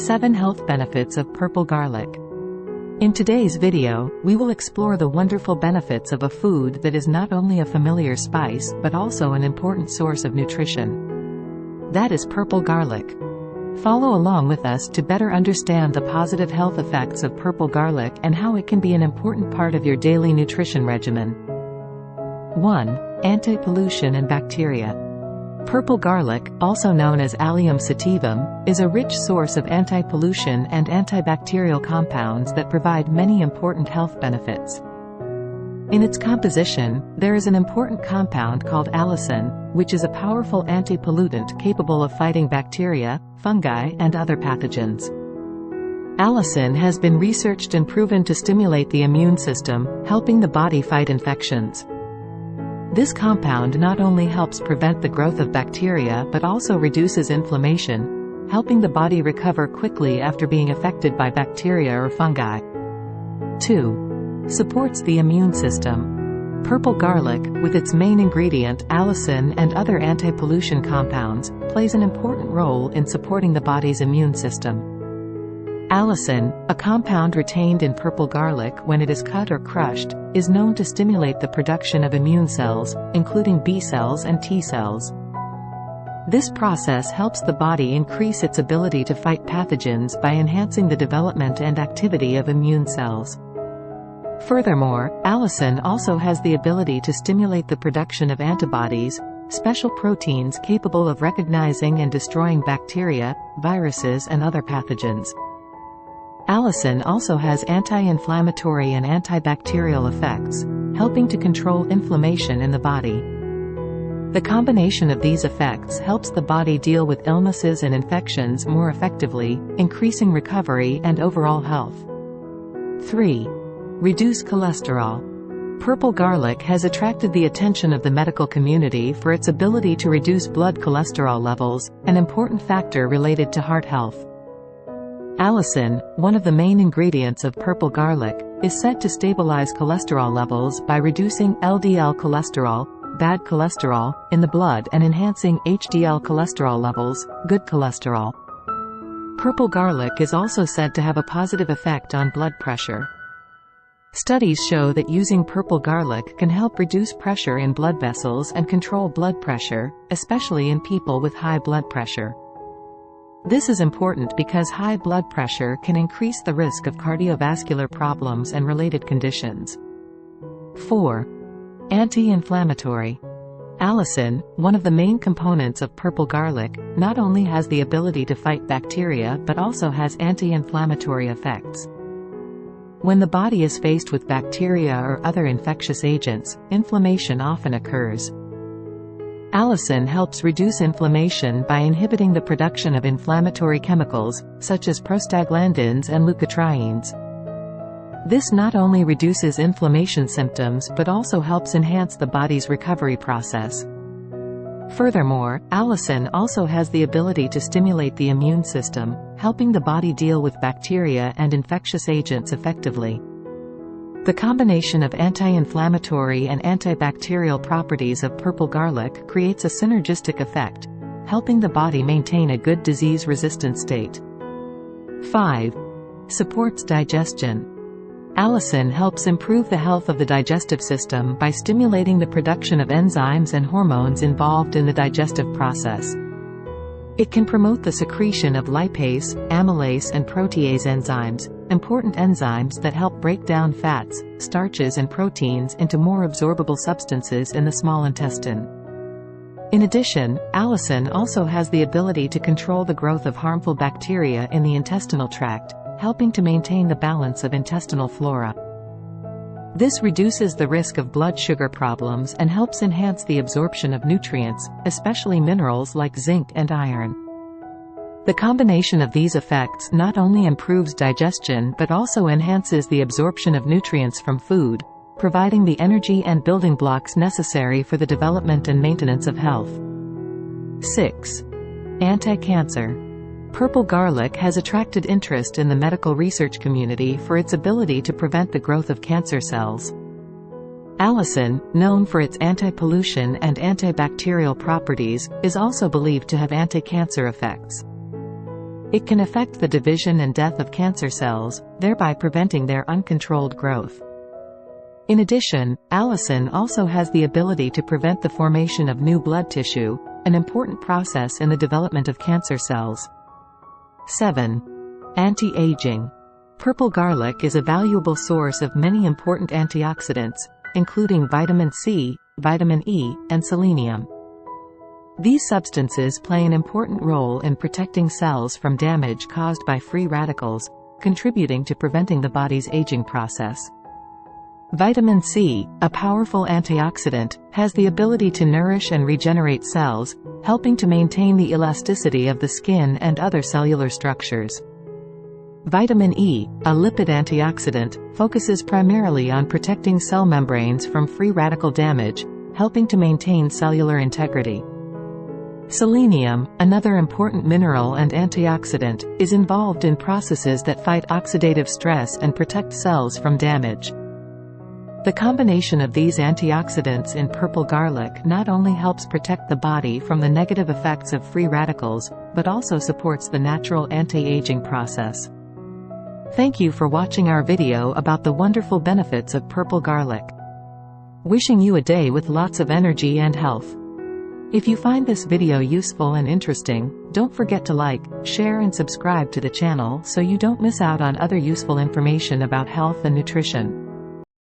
7 Health Benefits of Purple Garlic. In today's video, we will explore the wonderful benefits of a food that is not only a familiar spice but also an important source of nutrition. That is purple garlic. Follow along with us to better understand the positive health effects of purple garlic and how it can be an important part of your daily nutrition regimen. 1. Anti-pollution and bacteria. Purple garlic, also known as Allium sativum, is a rich source of anti-pollution and antibacterial compounds that provide many important health benefits. In its composition, there is an important compound called allicin, which is a powerful anti-pollutant capable of fighting bacteria, fungi, and other pathogens. Allicin has been researched and proven to stimulate the immune system, helping the body fight infections. This compound not only helps prevent the growth of bacteria but also reduces inflammation, helping the body recover quickly after being affected by bacteria or fungi. 2. Supports the immune system. Purple garlic, with its main ingredient allicin and other anti-pollution compounds, plays an important role in supporting the body's immune system. Allicin, a compound retained in purple garlic when it is cut or crushed, is known to stimulate the production of immune cells, including B cells and T cells. This process helps the body increase its ability to fight pathogens by enhancing the development and activity of immune cells. Furthermore, allicin also has the ability to stimulate the production of antibodies, special proteins capable of recognizing and destroying bacteria, viruses, and other pathogens. Allicin also has anti-inflammatory and antibacterial effects, helping to control inflammation in the body. The combination of these effects helps the body deal with illnesses and infections more effectively, increasing recovery and overall health. 3. Reduce cholesterol. Purple garlic has attracted the attention of the medical community for its ability to reduce blood cholesterol levels, an important factor related to heart health. Allicin, one of the main ingredients of purple garlic, is said to stabilize cholesterol levels by reducing LDL cholesterol, bad cholesterol, in the blood and enhancing HDL cholesterol levels, good cholesterol. Purple garlic is also said to have a positive effect on blood pressure. Studies show that using purple garlic can help reduce pressure in blood vessels and control blood pressure, especially in people with high blood pressure. This is important because high blood pressure can increase the risk of cardiovascular problems and related conditions. 4. Anti-inflammatory. Allicin, one of the main components of purple garlic, not only has the ability to fight bacteria but also has anti-inflammatory effects. When the body is faced with bacteria or other infectious agents, inflammation often occurs. Allicin helps reduce inflammation by inhibiting the production of inflammatory chemicals, such as prostaglandins and leukotrienes. This not only reduces inflammation symptoms but also helps enhance the body's recovery process. Furthermore, allicin also has the ability to stimulate the immune system, helping the body deal with bacteria and infectious agents effectively. The combination of anti-inflammatory and antibacterial properties of purple garlic creates a synergistic effect, helping the body maintain a good disease-resistant state. 5. Supports digestion. Allicin helps improve the health of the digestive system by stimulating the production of enzymes and hormones involved in the digestive process. It can promote the secretion of lipase, amylase and protease enzymes, important enzymes that help break down fats, starches and proteins into more absorbable substances in the small intestine. In addition, allicin also has the ability to control the growth of harmful bacteria in the intestinal tract, helping to maintain the balance of intestinal flora. This reduces the risk of blood sugar problems and helps enhance the absorption of nutrients, especially minerals like zinc and iron. The combination of these effects not only improves digestion but also enhances the absorption of nutrients from food, providing the energy and building blocks necessary for the development and maintenance of health. 6. Anti-cancer. Purple garlic has attracted interest in the medical research community for its ability to prevent the growth of cancer cells. Allicin, known for its anti-pollution and antibacterial properties, is also believed to have anti-cancer effects. It can affect the division and death of cancer cells, thereby preventing their uncontrolled growth. In addition, allicin also has the ability to prevent the formation of new blood tissue, an important process in the development of cancer cells. 7. Anti-aging. Purple garlic is a valuable source of many important antioxidants, including vitamin C, vitamin E, and selenium. These substances play an important role in protecting cells from damage caused by free radicals, contributing to preventing the body's aging process. Vitamin C, a powerful antioxidant, has the ability to nourish and regenerate cells, helping to maintain the elasticity of the skin and other cellular structures. Vitamin E, a lipid antioxidant, focuses primarily on protecting cell membranes from free radical damage, helping to maintain cellular integrity. Selenium, another important mineral and antioxidant, is involved in processes that fight oxidative stress and protect cells from damage. The combination of these antioxidants in purple garlic not only helps protect the body from the negative effects of free radicals, but also supports the natural anti-aging process. Thank you for watching our video about the wonderful benefits of purple garlic. Wishing you a day with lots of energy and health. If you find this video useful and interesting, don't forget to like, share and subscribe to the channel so you don't miss out on other useful information about health and nutrition.